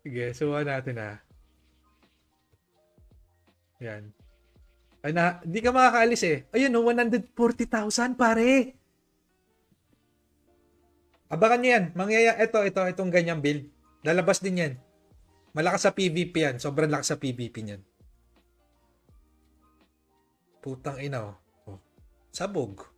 Sige, subukan natin Yan. Ay na, hindi ka makakaalis eh. Ayun, no, 140,000 pare. Abangan niyo yan. Itong ganyang build. Lalabas din yan. Malakas sa PvP yan. Sobrang lakas sa PvP niyan. Putang ina oh. Oh. Sabog.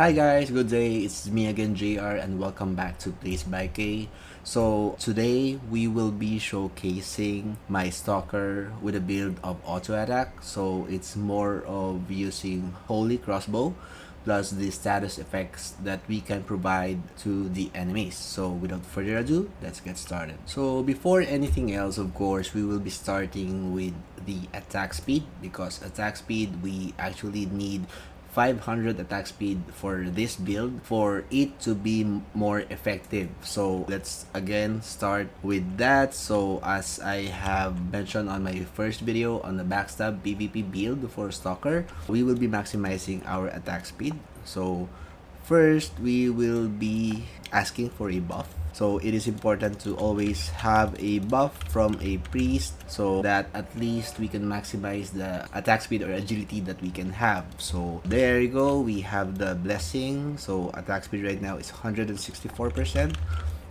Hi guys, good day. It's me again, JR, and welcome back to Place by K. So today we will be showcasing my Stalker with a build of AutoAttack. So it's more of using Holy Crossbow plus the status effects that we can provide to the enemies. So without further ado, let's get started. So before anything else, of course, we will be starting with the attack speed, because attack speed we actually need 500 attack speed for this build for it to be more effective. So let's again start with that. So as I have mentioned on my first video on the backstab PvP build for Stalker, we will be maximizing our attack speed. So first we will be asking for a buff. So it is important to always have a buff from a priest so that at least we can maximize the attack speed or agility that we can have. So there you go, we have the blessing. So attack speed right now is 164%.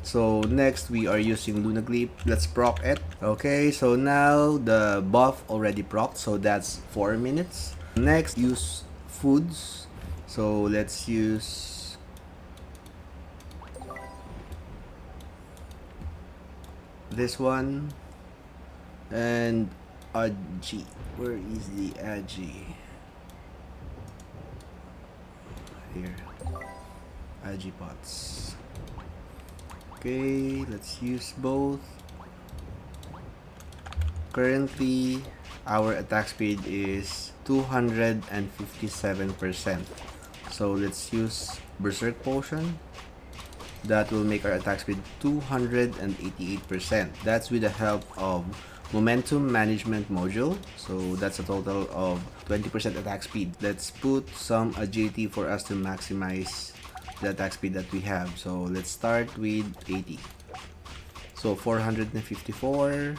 So next we are using Luna Gleep. Let's proc it. Okay, so now the buff already proc, so that's 4 minutes. Next, use foods. So let's use this one and Agi. Where is the Agi? Here, Agi pots. Okay, let's use both. Currently our attack speed is 257%, so let's use Berserk Potion. That will make our attack speed 288%. That's with the help of Momentum Management module. So that's a total of 20% attack speed. Let's put some agility for us to maximize the attack speed that we have. So let's start with 80. So 454.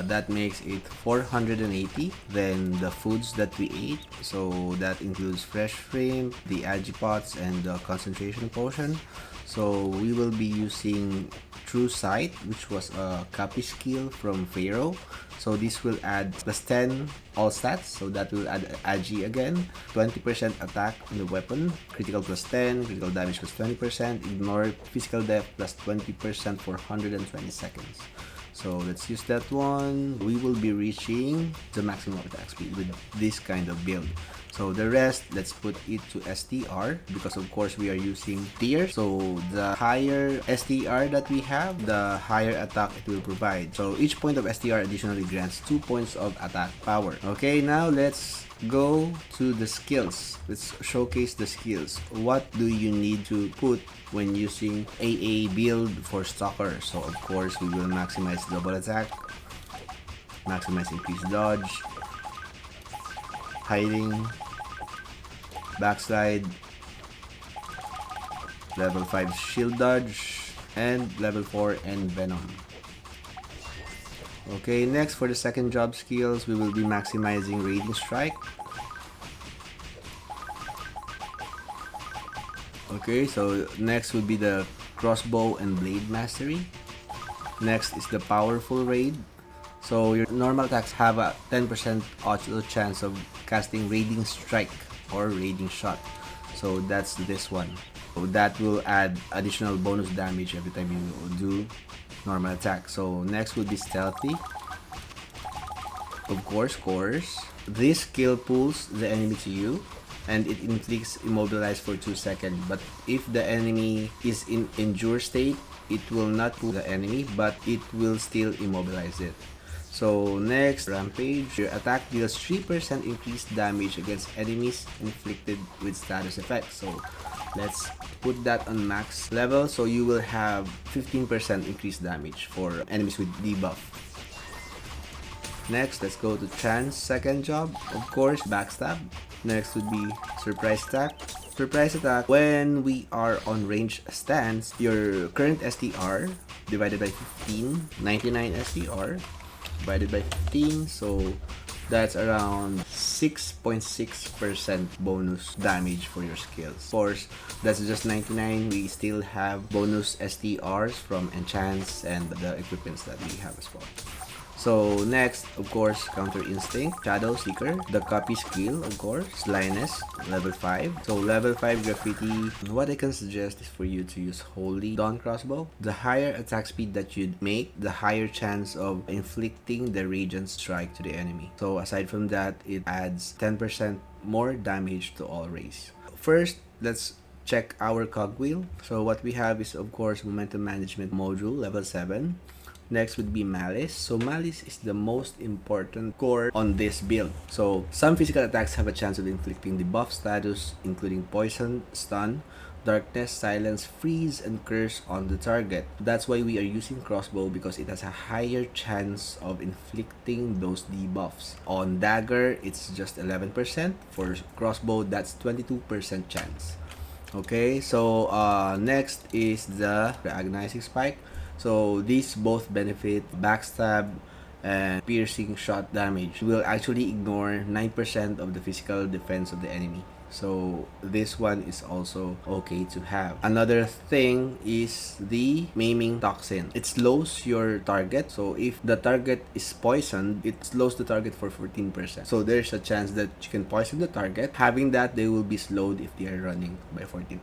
That makes it 480. Then the foods that we ate, so that includes fresh shrimp, the agipots, and the concentration potion. So we will be using True Sight, which was a copy skill from Pharaoh. So this will add plus 10 all stats, so that will add Agi again, 20% attack on the weapon, critical plus 10, critical damage plus 20%, ignore physical death plus 20% for 120 seconds. So let's use that one. We will be reaching the maximum attack speed with this kind of build. So the rest, let's put it to STR, because of course we are using tier. So the higher STR that we have, the higher attack it will provide. So each point of STR additionally grants 2 points of attack power. Okay, now let's go to the skills. Let's showcase the skills. What do you need to put when using AA build for Stalker? So of course we will maximize double attack, maximize increased dodge, hiding, backslide, level 5 shield dodge, and level 4 and venom. Okay, next for the second job skills, we will be maximizing Raiding Strike. Okay, so next will be the Crossbow and Blade Mastery. Next is the Powerful Raid. So your normal attacks have a 10% auto chance of casting Raiding Strike or Raiding Shot. So that's this one. So that will add additional bonus damage every time you do normal attack. So next would be Stealthy. Of course. This skill pulls the enemy to you, and it inflicts immobilize for 2 seconds. But if the enemy is in endure state, it will not pull the enemy, but it will still immobilize it. So next, Rampage. Your attack deals 3% increased damage against enemies inflicted with status effects. So let's put that on max level, so you will have 15% increased damage for enemies with debuff. Next, let's go to Chan's second job. Of course, backstab. Next would be surprise attack. Surprise attack, when we are on range stance, your current STR divided by 15, 99 STR divided by 15, so that's around 6.6% bonus damage for your skills. Of course, that's just 99. We still have bonus STRs from enchants and the equipments that we have as well. So next, of course, Counter Instinct, Shadow Seeker, the copy skill, of course, Slyness, level 5. So level 5 Graffiti, what I can suggest is for you to use Holy Dawn Crossbow. The higher attack speed that you'd make, the higher chance of inflicting the Radiant Strike to the enemy. So aside from that, it adds 10% more damage to all race. First, let's check our cogwheel. So what we have is, of course, Momentum Management module, level 7. Next would be Malice. So Malice is the most important core on this build. So some physical attacks have a chance of inflicting debuff status, including Poison, Stun, Darkness, Silence, Freeze, and Curse on the target. That's why we are using Crossbow, because it has a higher chance of inflicting those debuffs. On Dagger, it's just 11%. For Crossbow, that's 22% chance. Okay, so next is the Agonizing Spike. So these both benefit backstab and piercing shot damage. Will actually ignore 9% of the physical defense of the enemy. So this one is also okay to have. Another thing is the Maiming Toxin. It slows your target. So if the target is poisoned, it slows the target for 14%. So there's a chance that you can poison the target. Having that, they will be slowed if they are running by 14%.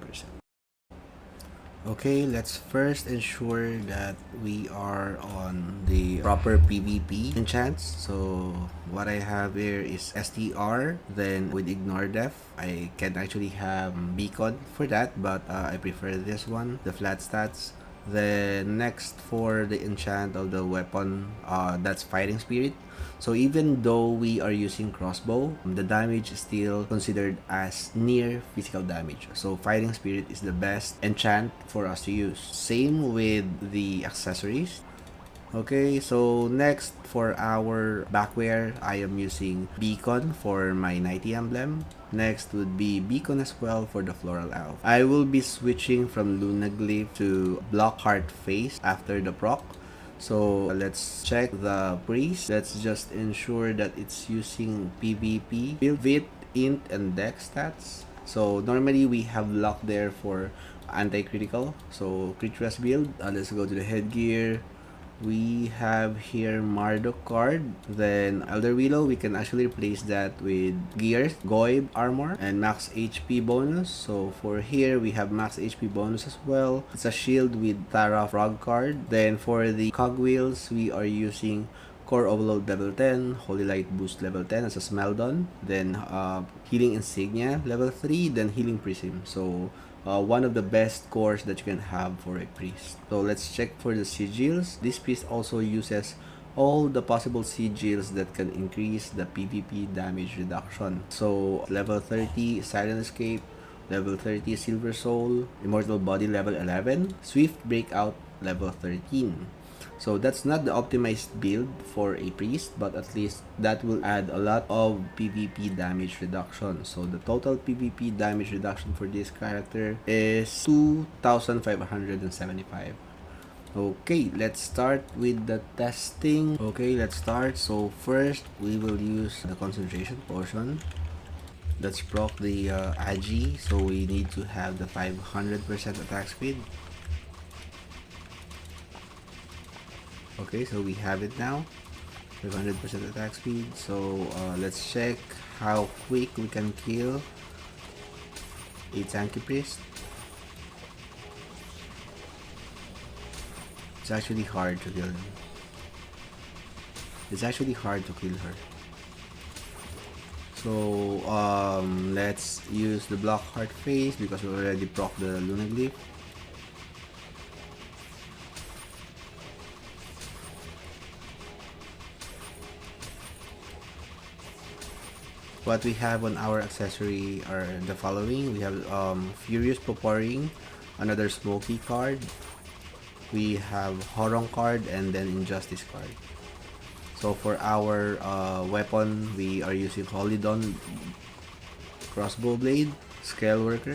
Okay, let's first ensure that we are on the proper PvP enchants. So what I have here is STR, then with Ignore Def. I can actually have Beacon for that, but I prefer this one, the flat stats. Then next for the enchant of the weapon, that's Fighting Spirit. So even though we are using crossbow, the damage is still considered as near physical damage. So Fighting Spirit is the best enchant for us to use. Same with the accessories. Okay, so next for our backwear, I am using Beacon for my Nighty emblem. Next would be Beacon as well for the Floral Elf. I will be switching from Lunaglyph to Blockheart Face after the proc. So let's check the priest. Let's just ensure that it's using PvP, build Vit, Int, and Dex stats. So normally we have luck there for anti-critical. So crit rest build. Let's go to the headgear. We have here Marduk card, then Elder Willow. We can actually replace that with Gears, Goib armor, and max HP bonus. So for here, we have max HP bonus as well. It's a shield with Tara Frog card. Then for the cogwheels, we are using Core Overload level 10, Holy Light Boost level 10 as a Smeldon, then Healing Insignia level 3, then Healing Prism. So one of the best cores that you can have for a priest. So let's check for the sigils. This priest also uses all the possible sigils that can increase the PvP damage reduction. So level 30 Silent Escape, level 30 Silver Soul, Immortal Body level 11, Swift Breakout level 13. So that's not the optimized build for a priest, but at least that will add a lot of PvP damage reduction. So the total PvP damage reduction for this character is 2,575. Okay, let's start with the testing. Okay, let's start. So first, we will use the concentration potion. Let's proc the Agi. So we need to have the 500% attack speed. Okay, so we have it now, 500% attack speed. So let's check how quick we can kill a tanky priest. It's actually hard to kill him. It's actually hard to kill her. So let's use the Blockheart Face because we already proc the Lunaglyph. What we have on our accessory are the following. We have Furious Poporing, another Smoky card. We have Horong card and then Injustice card. So for our weapon, we are using Holidon crossbow blade, scale worker.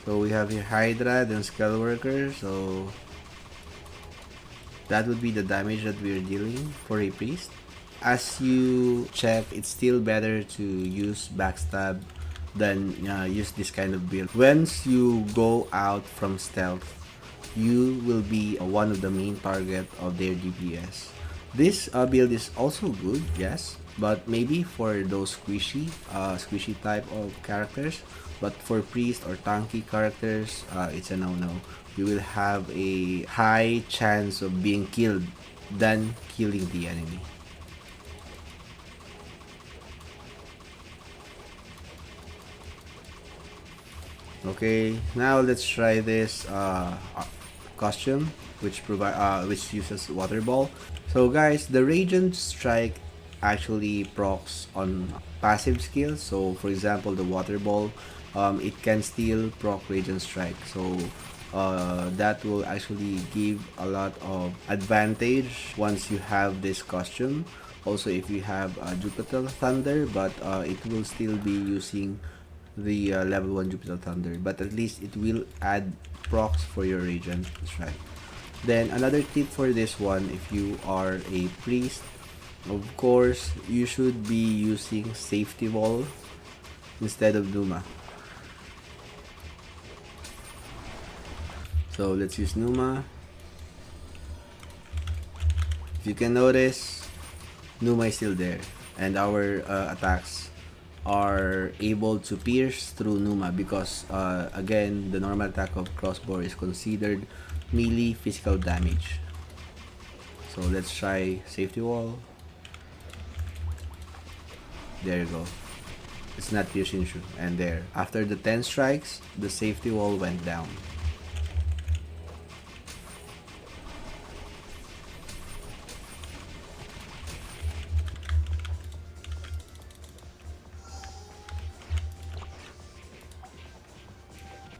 So we have here Hydra, then scale worker. So that would be the damage that we are dealing for a priest. As you check, it's still better to use backstab than use this kind of build. Once you go out from stealth, you will be one of the main target of their DPS. This build is also good, yes, but maybe for those squishy type of characters. But for priest or tanky characters, it's a no-no. You will have a high chance of being killed than killing the enemy. Okay, now let's try this costume, which uses water ball. So guys, the Radiant Strike actually procs on passive skills. So for example, the water ball, it can still proc Radiant Strike. So that will actually give a lot of advantage once you have this costume. Also, if you have Jupiter Thunder, but it will still be using the level 1 Jupiter Thunder, but at least it will add procs for your Radiant Strike. Then another tip for this one, if you are a priest, of course you should be using safety wall instead of Numa. So let's use Numa. If you can notice, Numa is still there, and our attacks are able to pierce through Numa because again, the normal attack of crossbow is considered melee physical damage. So let's try safety wall. There you go. It's not Yoshinshu. And there, after the 10 strikes, the safety wall went down.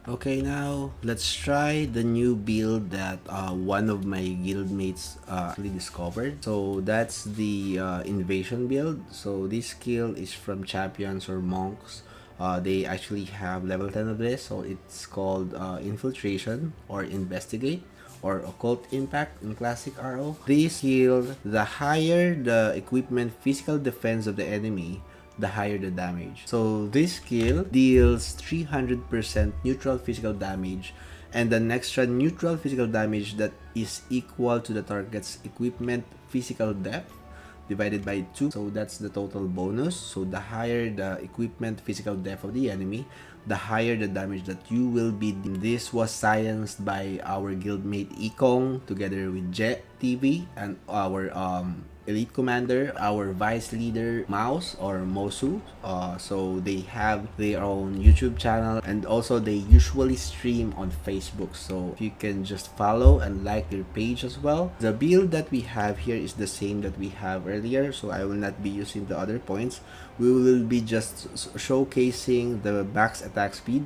Okay, now let's try the new build that one of my guildmates actually discovered. So that's the invasion build. So this skill is from champions or monks. They actually have level 10 of this. So it's called infiltration or investigate or occult impact in classic RO. This skill, the higher the equipment physical defense of the enemy, the higher the damage. So this skill deals 300% neutral physical damage and an extra neutral physical damage that is equal to the target's equipment physical depth divided by 2. So that's the total bonus. So the higher the equipment physical depth of the enemy, the higher the damage that you will be. This was scienced by our guildmate IKONG together with Je TV and our elite commander, our vice leader Mouse or Mousu. So they have their own YouTube channel and also they usually stream on Facebook. So you can just follow and like their page as well. The build that we have here is the same that we have earlier, so I will not be using the other points. We will be just showcasing the max attack speed,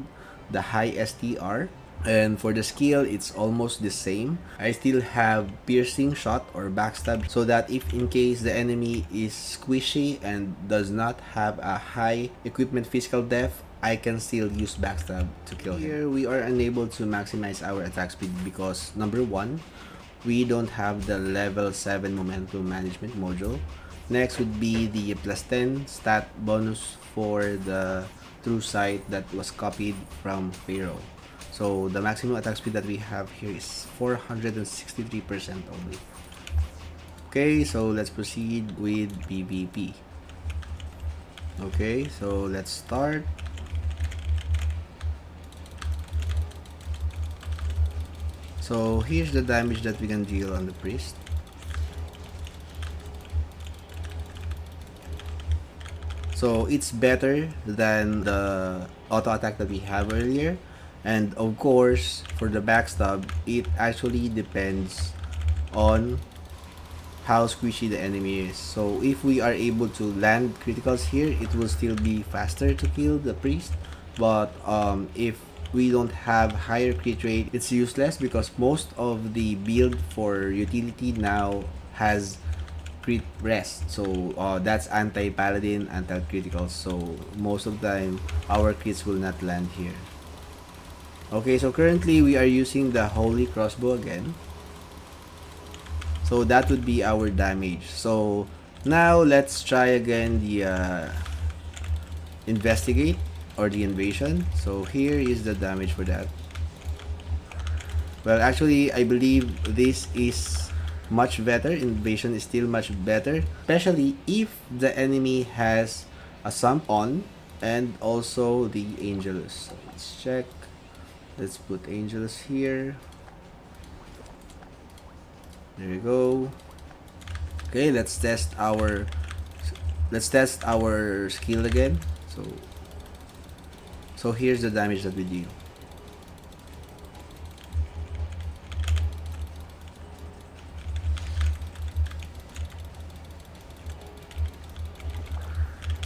the high STR, and for the skill it's almost the same. I still have piercing shot or backstab so that if in case the enemy is squishy and does not have a high equipment physical depth, I can still use backstab to kill him. Here we are unable to maximize our attack speed because number 1, we don't have the level 7 momentum management module. Next would be the plus 10 stat bonus for the true sight that was copied from Pharaoh. So the maximum attack speed that we have here is 463% only. Okay, so let's proceed with PvP. Okay, so let's start. So here's the damage that we can deal on the priest. So it's better than the auto attack that we have earlier. And of course, for the backstab, it actually depends on how squishy the enemy is. So if we are able to land criticals here, it will still be faster to kill the priest. But if we don't have higher crit rate, it's useless because most of the build for utility now has crit rest. So that's anti-paladin, anti-critical. So most of the time, our crits will not land here. Okay, so currently we are using the holy crossbow again. So that would be our damage. So now let's try again the investigate or the invasion. So here is the damage for that. Well, actually, I believe this is much better. Invasion is still much better, especially if the enemy has a sump on and also the Angelus. So let's check. Let's put Angelus here. There we go. Okay, let's test our skill again. So here's the damage that we deal.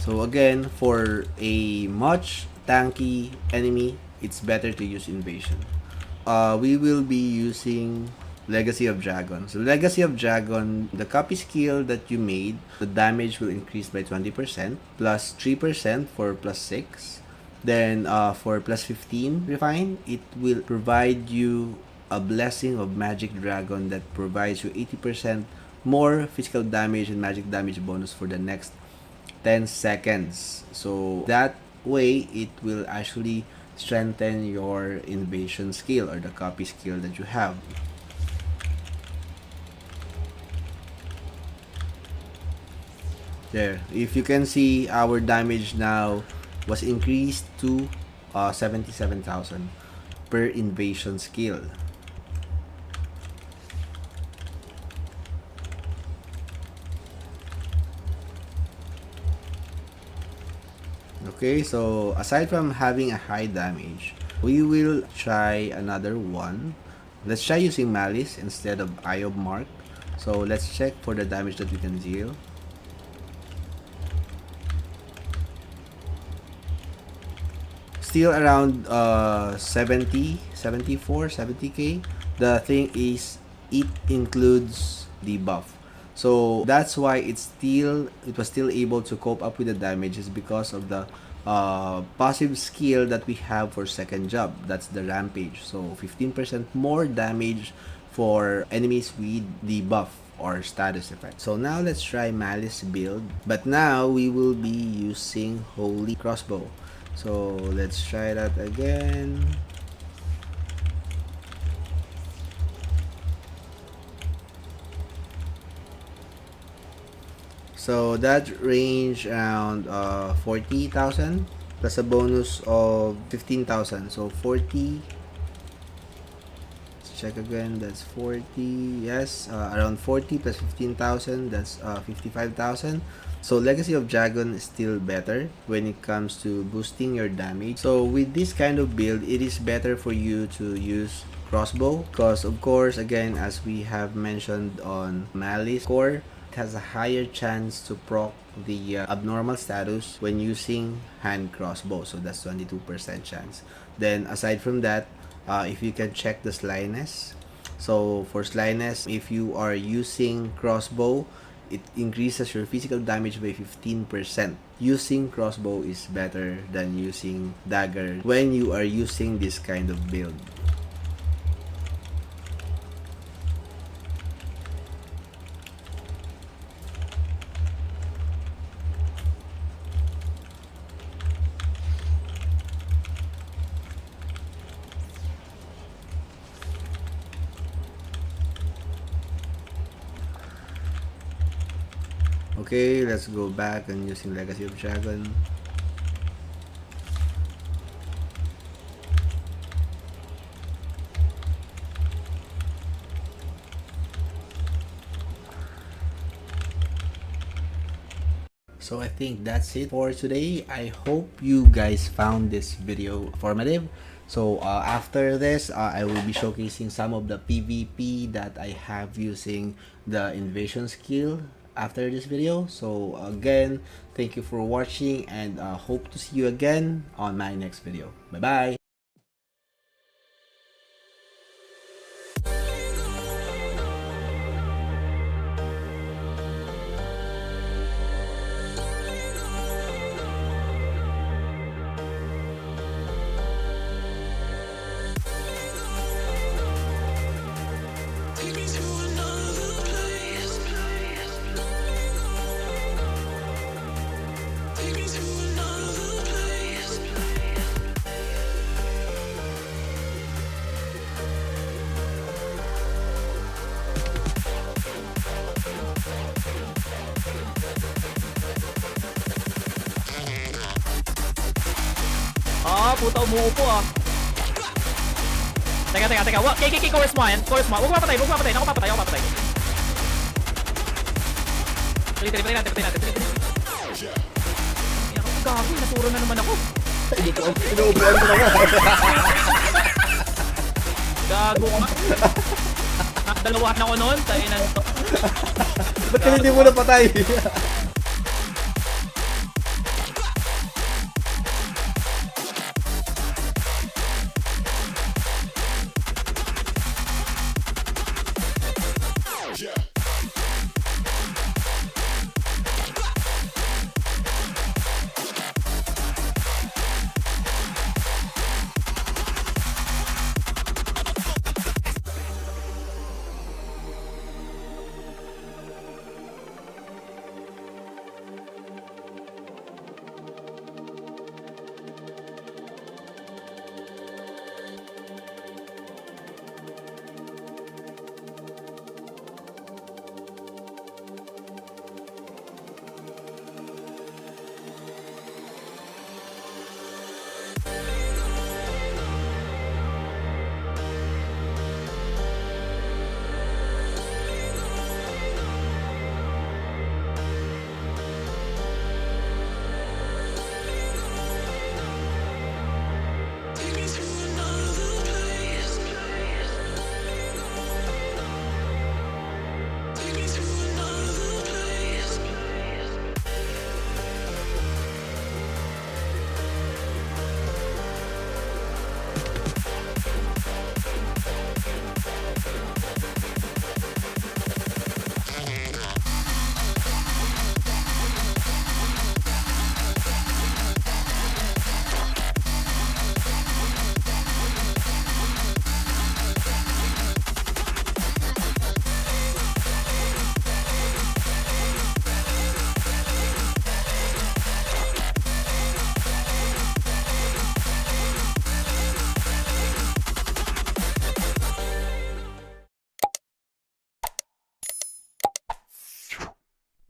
So again, for a much tanky enemy, it's better to use Invasion. We will be using Legacy of Dragon. So Legacy of Dragon, the copy skill that you made, the damage will increase by 20%, plus 3% for plus 6. Then for plus 15 refine, it will provide you a blessing of Magic Dragon that provides you 80% more physical damage and magic damage bonus for the next 10 seconds. So that way it will actually strengthen your invasion skill or the copy skill that you have. There, if you can see, our damage now was increased to 77,000 per invasion skill. Okay, so aside from having a high damage, we will try another one. Let's try using Malice instead of Eye of Mark. So let's check for the damage that we can deal. Still around 70, 74, 70k. The thing is, it includes the buff. So that's why it was still able to cope up with the damages because of the passive skill that we have for second job. That's the Rampage. So 15% more damage for enemies with the buff or status effect. So now let's try Malice build. But now we will be using Holy Crossbow. So let's try that again. So that range around 40,000 plus a bonus of 15,000. So 40. Let's check again. That's 40. Yes, around 40 plus 15,000. That's 55,000. So Legacy of Dragon is still better when it comes to boosting your damage. So with this kind of build, it is better for you to use crossbow because of course, again, as we have mentioned on Malice core, it has a higher chance to proc the abnormal status when using hand crossbow. So that's 22% chance. Then aside from that, if you can check the slyness. So for slyness, if you are using crossbow, it increases your physical damage by 15%. Using crossbow is better than using dagger when you are using this kind of build. Okay, let's go back and using Legacy of Dragon. So I think that's it for today. I hope you guys found this video informative. So after this, I will be showcasing some of the PvP that I have using the invasion skill after this video. So again, thank you for watching and hope to see you again on my next video. Bye bye. puta, umuupo ah. Teka. KKK, chorus mo yan. Chorus mo. Huwag mapatay. Ako papatay. Patay natin. Gago, nasuro na naman ako. Inuupuan ko na nga. Gago ka. Dalawahan ako noon. Tainan to. Ba't ka hindi mo napatay?